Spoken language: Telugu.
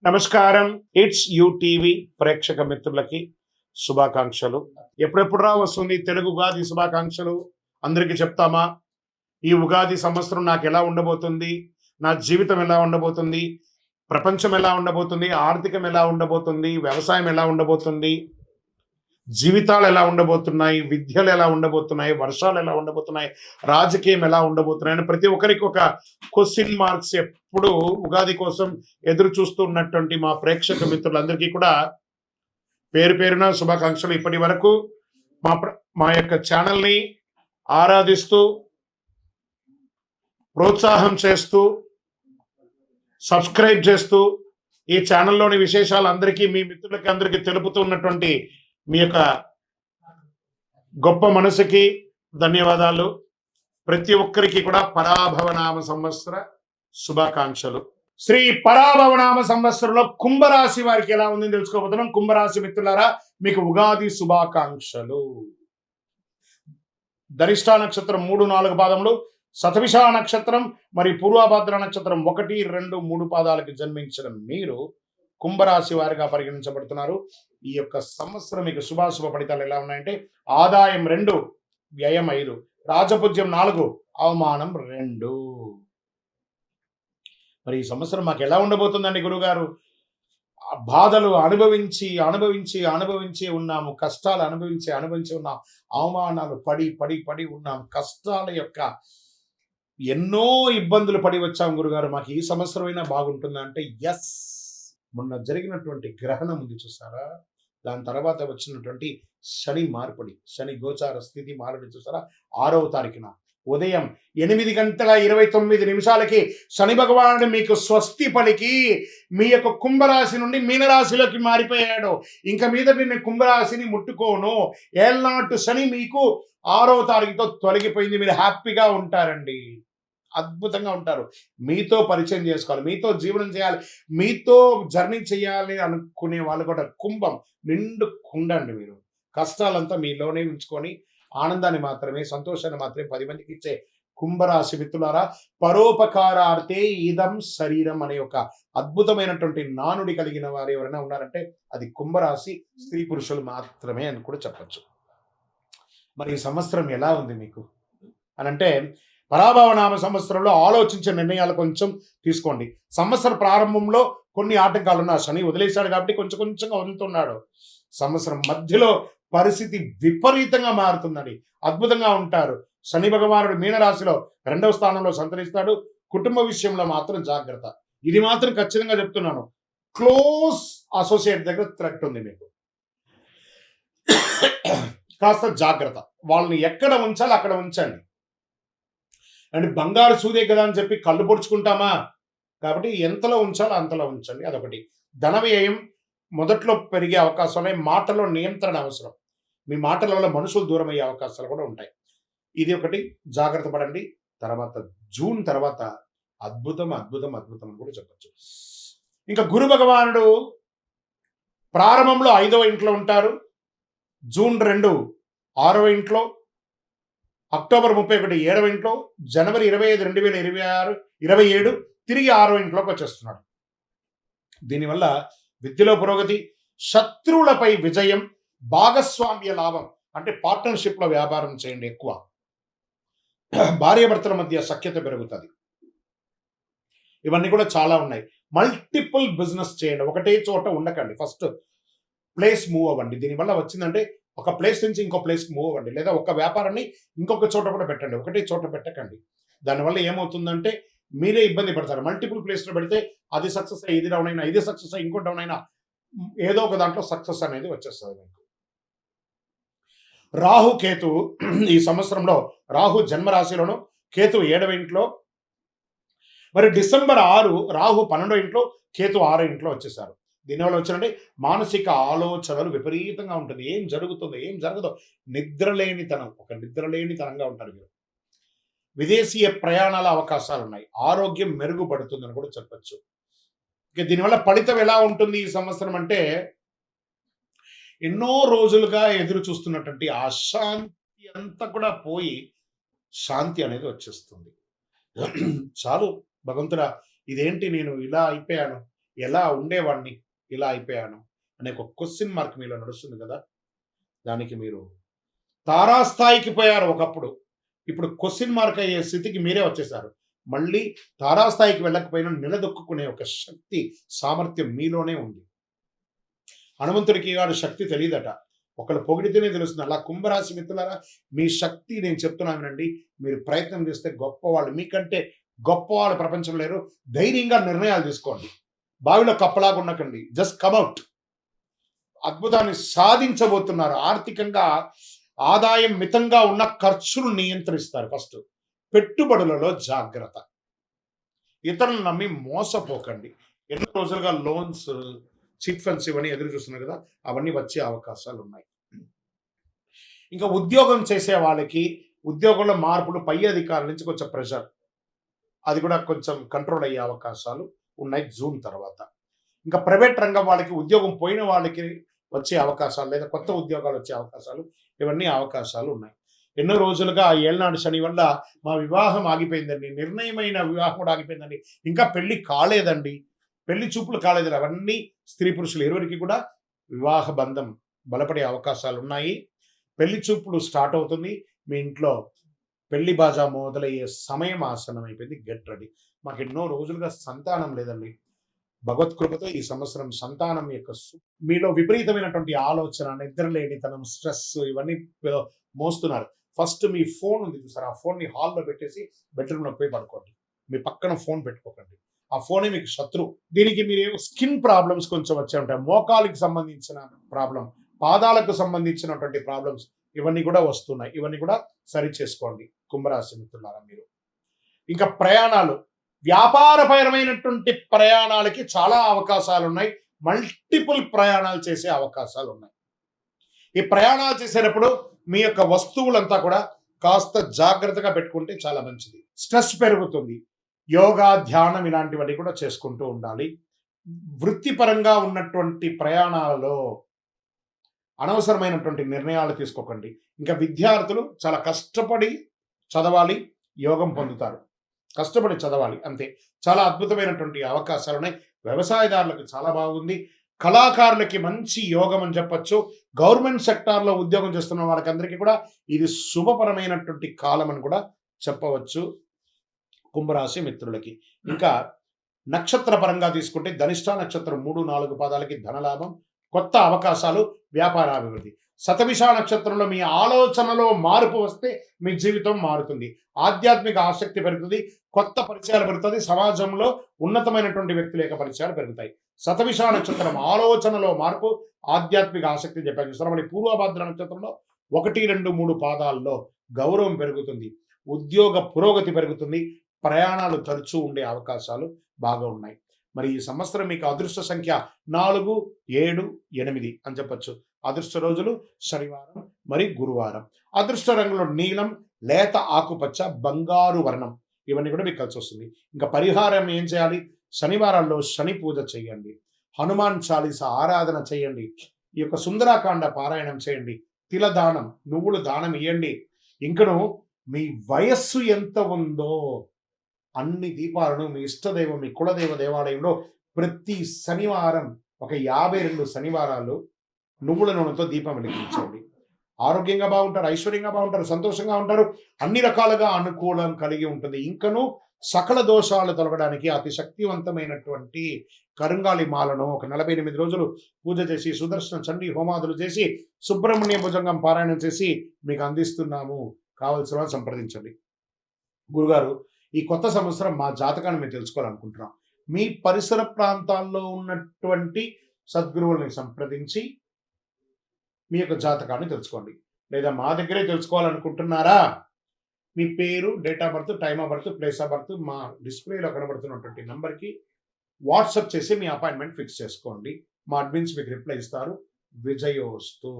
నమస్కారం. ఇట్స్ యూ టీవీ ప్రేక్షక మిత్రులకి శుభాకాంక్షలు. ఎప్పుడెప్పుడు వస్తుంది తెలుగు ఉగాది శుభాకాంక్షలు అందరికీ చెప్తామా? ఈ ఉగాది సంవత్సరం నాకు ఎలా ఉండబోతుంది, నా జీవితం ఎలా ఉండబోతుంది, ప్రపంచం ఎలా ఉండబోతుంది, ఆర్థికం ఎలా ఉండబోతుంది, వ్యవసాయం ఎలా ఉండబోతుంది, జీవితాలు ఎలా ఉండబోతున్నాయి, విద్యలు ఎలా ఉండబోతున్నాయి, వర్షాలు ఎలా ఉండబోతున్నాయి, రాజకీయం ఎలా ఉండబోతున్నాయి అని ప్రతి ఒక్కరికి ఒక క్వశ్చన్ మార్క్స్ ఎప్పుడు ఉగాది కోసం ఎదురు చూస్తున్నటువంటి మా ప్రేక్షక మిత్రులందరికీ కూడా పేరు పేరున శుభాకాంక్షలు. ఇప్పటి వరకు మా యొక్క ఛానల్ని ఆరాధిస్తూ ప్రోత్సాహం చేస్తూ సబ్స్క్రైబ్ చేస్తూ ఈ ఛానల్లోని విశేషాలు అందరికీ మీ మిత్రులకి అందరికీ తెలుపుతున్నటువంటి మీ యొక్క గొప్ప మనసుకి ధన్యవాదాలు. ప్రతి ఒక్కరికి కూడా పరాభవనామ సంవత్సర శుభాకాంక్షలు. శ్రీ పరాభవనామ సంవత్సరంలో కుంభరాశి వారికి ఎలా ఉందని తెలుసుకోబోతున్నాం. కుంభరాశి మిత్రులారా, మీకు ఉగాది శుభాకాంక్షలు. ధనిష్ట నక్షత్రం 3, 4 పాదములు, శతభిష నక్షత్రం మరియు పూర్వభద్ర నక్షత్రం 1, 2, 3 పాదాలకు జన్మించిన మీరు కుంభరాశి వారిగా పరిగణించబడుతున్నారు. ఈ యొక్క సంవత్సరం మీకు శుభాశుభ ఫలితాలు ఎలా ఉన్నాయంటే, ఆదాయం 2, వ్యయం 5, రాజపూజ్యం 4, అవమానం 2. మరి ఈ సంవత్సరం మాకు ఎలా ఉండబోతుందండి గురుగారు? బాధలు అనుభవించి అనుభవించి అనుభవించి ఉన్నాము, కష్టాలు అనుభవించి అనుభవించి ఉన్నాం, అవమానాలు పడి పడి పడి ఉన్నాం, కష్టాల యొక్క ఎన్నో ఇబ్బందులు పడి వచ్చాం గురుగారు. మాకు ఈ సంవత్సరం అయినా బాగుంటుందా అంటే ఎస్. మొన్న జరిగినటువంటి గ్రహణం ఉంది చూసారా, దాని తర్వాత వచ్చినటువంటి శని మార్పిడి, శని గోచార స్థితి మారడి చూసారా, 6వ తారీఖున ఉదయం 8:29 శని భగవానుడు మీకు స్వస్తి పలికి మీ యొక్క కుంభరాశి నుండి మీనరాశిలోకి మారిపోయాడు. ఇంకా మీద నేను కుంభరాశిని ముట్టుకోను, ఏళ్నాటు శని మీకు 6వ తారీఖుతో తొలగిపోయింది. మీరు హ్యాపీగా ఉంటారండి, అద్భుతంగా ఉంటారు. మీతో పరిచయం చేసుకోవాలి, మీతో జీవనం చేయాలి, మీతో జర్నీ చేయాలి అనుకునే వాళ్ళు కూడా కుంభం నిండు కుండండి. మీరు కష్టాలంతా మీలోనే ఉంచుకొని ఆనందాన్ని మాత్రమే, సంతోషాన్ని మాత్రమే 10 మందికి ఇచ్చే కుంభరాశి మిత్రులారా, పరోపకారార్థే ఇదం శరీరం అనే ఒక అద్భుతమైనటువంటి నానుడి కలిగిన వారు ఎవరైనా ఉన్నారంటే అది కుంభరాశి స్త్రీ పురుషులు మాత్రమే అని కూడా చెప్పచ్చు. మరి ఈ సంవత్సరం ఎలా ఉంది మీకు అనంటే, పరాభవనామ సంవత్సరంలో ఆలోచించే నిర్ణయాలు కొంచెం తీసుకోండి. సంవత్సర ప్రారంభంలో కొన్ని ఆటంకాలు ఉన్న శని వదిలేశాడు కాబట్టి కొంచెం కొంచెంగా వదులుతున్నాడు. సంవత్సరం మధ్యలో పరిస్థితి విపరీతంగా మారుతుందని, అద్భుతంగా ఉంటారు. శని భగవానుడు మీనరాశిలో 2వ స్థానంలో సంతరిస్తాడు. కుటుంబ విషయంలో మాత్రం జాగ్రత్త, ఇది మాత్రం ఖచ్చితంగా చెప్తున్నాను. క్లోజ్ అసోసియేట్ దగ్గర థ్రెట్ ఉంది మీకు, కాస్త జాగ్రత్త. వాళ్ళని ఎక్కడ ఉంచాలి అక్కడ ఉంచండి. అంటే బంగారు సూదే కదా అని చెప్పి కళ్ళు పొడుచుకుంటామా? కాబట్టి ఎంతలో ఉంచాలో అంతలో ఉంచండి. అదొకటి. ధన వ్యయం మొదట్లో పెరిగే అవకాశాలు, మాటలో నియంత్రణ అవసరం. మీ మాటల వల్ల మనుషులు దూరం అయ్యే అవకాశాలు కూడా ఉంటాయి. ఇది ఒకటి, జాగ్రత్త పడండి. తర్వాత జూన్ తర్వాత అద్భుతం అద్భుతం అద్భుతం అని కూడా చెప్పచ్చు. ఇంకా గురు భగవానుడు ప్రారంభంలో 5వ ఇంట్లో ఉంటారు, జూన్ 2 6వ ఇంట్లో, అక్టోబర్ 31 7వ ఇంట్లో, జనవరి 25 2027 తిరిగి 6వ ఇంట్లోకి వచ్చేస్తున్నాడు. దీనివల్ల విద్యలో పురోగతి, శత్రువులపై విజయం, భాగస్వామ్య లాభం అంటే పార్ట్నర్షిప్లో వ్యాపారం చేయండి ఎక్కువ. భార్యాభర్తల మధ్య సఖ్యత పెరుగుతుంది. ఇవన్నీ కూడా చాలా ఉన్నాయి. మల్టిపుల్ బిజినెస్ చేయండి, ఒకటే చోట ఉండకండి. ఫస్ట్ ప్లేస్ మూవ్ అవ్వండి. దీనివల్ల వచ్చిందంటే ఒక ప్లేస్ నుంచి ఇంకో ప్లేస్కి మూవ్ అవ్వండి, లేదా ఒక వ్యాపారాన్ని ఇంకొక చోట కూడా పెట్టండి, ఒకటే చోట పెట్టకండి. దానివల్ల ఏమవుతుందంటే మీరే ఇబ్బంది పడతారు. మల్టిపుల్ ప్లేస్లో పెడితే అది సక్సెస్ అయ్యి ఇది డౌన్ అయినా, ఇది సక్సెస్ అయ్యి ఇంకో డౌన్ అయినా, ఏదో ఒక దాంట్లో సక్సెస్ అనేది వచ్చేస్తుంది మీకు. రాహు కేతు ఈ సంవత్సరంలో, రాహు జన్మరాశిలోను, కేతు 7వ ఇంట్లో. మరి డిసెంబర్ 6 రాహు 12వ ఇంట్లో, కేతు 6వ ఇంట్లో వచ్చేసారు. దీనివల్ల వచ్చినంటే మానసిక ఆలోచనలు విపరీతంగా ఉంటుంది. ఏం జరుగుతుందో ఏం జరగదో నిద్రలేనితనం, ఒక నిద్రలేనితనంగా ఉంటారు మీరు. విదేశీయ ప్రయాణాల అవకాశాలు ఉన్నాయి. ఆరోగ్యం మెరుగుపడుతుందని కూడా చెప్పచ్చు. ఇక దీనివల్ల ఫలితం ఎలా ఉంటుంది ఈ సంవత్సరం అంటే, ఎన్నో రోజులుగా ఎదురు చూస్తున్నటువంటి అశాంతి అంతా కూడా పోయి శాంతి అనేది వచ్చేస్తుంది. చాలు భగవంతుడా, ఇదేంటి నేను ఇలా అయిపోయాను, ఎలా ఉండేవాడిని, ఇలా అయిపోయాను అనే ఒక క్వెషన్ మార్క్ మీలో నడుస్తుంది కదా! దానికి మీరు తారాస్థాయికి పోయారు ఒకప్పుడు. ఇప్పుడు క్వెషన్ మార్క్ అయ్యే స్థితికి మీరే వచ్చేసారు. మళ్ళీ తారాస్థాయికి వెళ్ళకపోయినా నిలదొక్కుకునే ఒక శక్తి, సామర్థ్యం మీలోనే ఉంది. హనుమంతుడికి వాడి శక్తి తెలీదట. ఒకళ్ళు పొగిడితేనే తెలుస్తుంది. అలా కుంభరాశి మిత్రులారా, మీ శక్తి నేను చెప్తున్నా వినండి. మీరు ప్రయత్నం చేస్తే గొప్పవాళ్ళు, మీకంటే గొప్పవాళ్ళు ప్రపంచంలో లేరు. ధైర్యంగా నిర్ణయాలు తీసుకోండి. బావిలో కప్పలాగా ఉండకండి. Just come out. అద్భుతాన్ని సాధించబోతున్నారు. ఆర్థికంగా ఆదాయం మితంగా ఉన్న ఖర్చులు నియంత్రిస్తారు ఫస్ట్. పెట్టుబడులలో జాగ్రత్త. ఇతరులను నమ్మి మోసపోకండి. ఎన్నో రోజులుగా లోన్స్, చిట్ ఫండ్స్ ఇవన్నీ ఎదురు చూస్తున్నారు కదా! అవన్నీ వచ్చే అవకాశాలు ఉన్నాయి. ఇంకా ఉద్యోగం చేసే వాళ్ళకి ఉద్యోగంలో మార్పులు, పై అధికారుల నుంచి కొంచెం ప్రెషర్, అది కూడా కొంచెం కంట్రోల్ అయ్యే అవకాశాలు ఉన్నాయి జూన్ తర్వాత. ఇంకా ప్రైవేట్ రంగం వాళ్ళకి, ఉద్యోగం పోయిన వాళ్ళకి వచ్చే అవకాశాలు, లేదా కొత్త ఉద్యోగాలు వచ్చే అవకాశాలు, ఇవన్నీ అవకాశాలు ఉన్నాయి. ఎన్నో రోజులుగా ఆ ఏళ్నాడు శని వల్ల మా వివాహం ఆగిపోయిందండి, నిర్ణయమైన వివాహం కూడా ఆగిపోయిందండి, ఇంకా పెళ్లి కాలేదండి, పెళ్లి చూపులు కాలేదండి, అవన్నీ స్త్రీ పురుషులు ఇరువురికి కూడా వివాహ బంధం బలపడే అవకాశాలు ఉన్నాయి. పెళ్లి చూపులు స్టార్ట్ అవుతుంది. మీ ఇంట్లో పెళ్లి బాజా మొదలయ్యే సమయం ఆసనం అయిపోయింది. Get ready. మాకు ఎన్నో రోజులుగా సంతానం లేదండి. భగవత్ కృపతో ఈ సంవత్సరం సంతానం యొక్క మీలో విపరీతమైనటువంటి ఆలోచన, నిద్రలేనితనం, స్ట్రెస్ ఇవన్నీ మోస్తున్నారు. ఫస్ట్ మీ ఫోన్ ఉంది చూసారా, ఆ ఫోన్ని హాల్లో పెట్టేసి బెడ్రూమ్లో పోయి పడుకోండి. మీ పక్కన ఫోన్ పెట్టుకోకండి. ఆ ఫోనే మీకు శత్రువు. దీనికి మీరు స్కిన్ ప్రాబ్లమ్స్ కొంచెం వచ్చే ఉంటాయి. మోకాలికి సంబంధించిన ప్రాబ్లం, పాదాలకు సంబంధించినటువంటి ప్రాబ్లమ్స్ ఇవన్నీ కూడా వస్తున్నాయి. ఇవన్నీ కూడా సరి చేసుకోండి కుంభరాశి మిత్రులారా మీరు. ఇంకా ప్రయాణాలు, వ్యాపారపరమైనటువంటి ప్రయాణాలకి చాలా అవకాశాలు ఉన్నాయి. మల్టిపుల్ ప్రయాణాలు చేసే అవకాశాలు ఉన్నాయి. ఈ ప్రయాణాలు చేసేటప్పుడు మీ యొక్క వస్తువులంతా కూడా కాస్త జాగ్రత్తగా పెట్టుకుంటే చాలా మంచిది. స్ట్రెస్ పెరుగుతుంది. యోగా, ధ్యానం ఇలాంటివన్నీ కూడా చేసుకుంటూ ఉండాలి. వృత్తిపరంగా ఉన్నటువంటి ప్రయాణాలలో అనవసరమైనటువంటి నిర్ణయాలు తీసుకోకండి. ఇంకా విద్యార్థులు చాలా కష్టపడి చదవాలి, యోగం పొందుతారు. కష్టపడి చదవాలి అంతే. చాలా అద్భుతమైనటువంటి అవకాశాలు ఉన్నాయి. వ్యవసాయదారులకు చాలా బాగుంది. కళాకారులకి మంచి యోగం అని చెప్పొచ్చు. గవర్నమెంట్ సెక్టార్లో ఉద్యోగం చేస్తున్న వాళ్ళకందరికీ కూడా ఇది శుభపరమైనటువంటి కాలం అని కూడా చెప్పవచ్చు కుంభరాశి మిత్రులకి. ఇంకా నక్షత్ర పరంగా తీసుకుంటే ధనిష్ట నక్షత్రం 3, 4 పాదాలకి ధనలాభం, కొత్త అవకాశాలు, వ్యాపారాభివృద్ధి. శతభిష నక్షత్రంలో మీ ఆలోచనలో మార్పు వస్తే మీ జీవితం మారుతుంది. ఆధ్యాత్మిక ఆసక్తి పెరుగుతుంది. కొత్త పరిచయాలు పెరుగుతుంది. సమాజంలో ఉన్నతమైనటువంటి వ్యక్తుల యొక్క పరిచయాలు పెరుగుతాయి. శతభిష నక్షత్రం ఆలోచనలో మార్పు, ఆధ్యాత్మిక ఆసక్తి చెప్పాను చూస్తారా. మళ్ళీ పూర్వభద్ర నక్షత్రంలో 1, 2, 3 పాదాల్లో గౌరవం పెరుగుతుంది. ఉద్యోగ పురోగతి పెరుగుతుంది. ప్రయాణాలు తరచూ ఉండే అవకాశాలు బాగా ఉన్నాయి. మరి ఈ సంవత్సరం మీకు అదృష్ట సంఖ్య 4, 7, 8 అని చెప్పొచ్చు. అదృష్ట రోజులు శనివారం మరి గురువారం. అదృష్ట రంగులో నీలం, లేత ఆకుపచ్చ, బంగారు వర్ణం ఇవన్నీ కూడా మీకు కలిసి వస్తుంది. ఇంకా పరిహారం ఏం చేయాలి? శనివారాల్లో శని పూజ చేయండి. హనుమాన్ చాలీస ఆరాధన చేయండి. ఈ యొక్క సుందరాకాండ పారాయణం చేయండి. తిల దానం, నువ్వులు దానం ఇవ్వండి. ఇంకను మీ వయస్సు ఎంత ఉందో అన్ని దీపాలను మీ ఇష్టదైవం, మీ కులదైవ దేవాలయంలో ప్రతి శనివారం ఒక 52 శనివారాలు నువ్వుల నూనెతో దీపం వెలిగించండి. ఆరోగ్యంగా బాగుంటారు, ఐశ్వర్యంగా బాగుంటారు, సంతోషంగా ఉంటారు. అన్ని రకాలుగా అనుకూలం కలిగి ఉంటుంది. ఇంకను సకల దోషాలు తొలగడానికి అతి శక్తివంతమైనటువంటి కరుంగాలి మాలను ఒక 48 రోజులు పూజ చేసి, సుదర్శన చండీ హోమాదులు చేసి, సుబ్రహ్మణ్య భుజంగం పారాయణం చేసి మీకు అందిస్తున్నాము. కావలసిన వాళ్ళు సంప్రదించండి. గురుగారు, ఈ కొత్త సంవత్సరం మా జాతకాన్ని మేము తెలుసుకోవాలనుకుంటున్నాం. మీ పరిసర ప్రాంతాల్లో ఉన్నటువంటి సద్గురువుల్ని సంప్రదించి మీ యొక్క జాతకాన్ని తెలుసుకోండి. లేదా మా దగ్గరే తెలుసుకోవాలనుకుంటున్నారా? మీ పేరు, date of birth, time of birth, place of birth మా డిస్ప్లేలో కనబడుతున్నటువంటి నంబర్కి వాట్సాప్ చేసి మీ అపాయింట్మెంట్ ఫిక్స్ చేసుకోండి. మా అడ్మిన్స్ మీకు రిప్లై ఇస్తారు. విజయోస్తు.